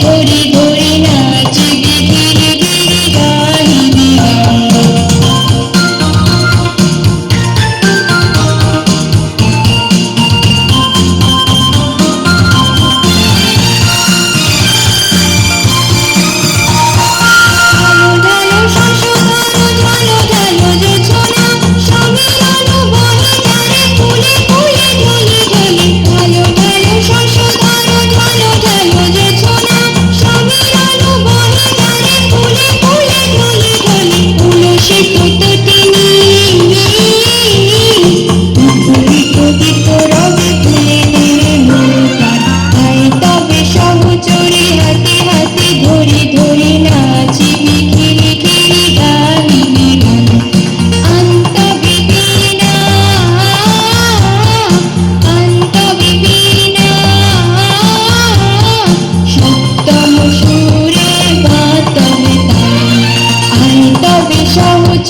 ধরি ধরি নাচিবি ঘিরি ঘিরি গাহিবি গান।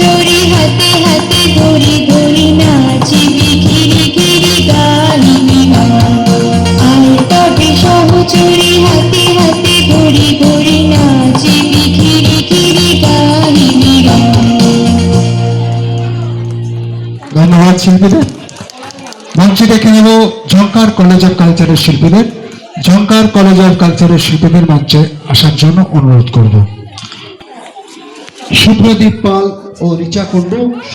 চুরি হাতে হাতে ধরি ধরি নাচিবি ঘিরি ঘিরি গাহিবি গান। আয় তবে সহচরি হাতে হাতে ধরি ধরি নাচিবি ঘিরি ঘিরি গাহিবি গান। ধন্যবাদ শিল্পীদের। মঞ্চে ডেকে নেব ঝংকার কলেজ অফ কালচারের শিল্পীদের। ঝংকার কলেজ অফ কালচারের শিল্পীদের মঞ্চে আসার জন্য অনুরোধ করব। সুপ্রদীপ পাল ও রিচা কুন্ডু।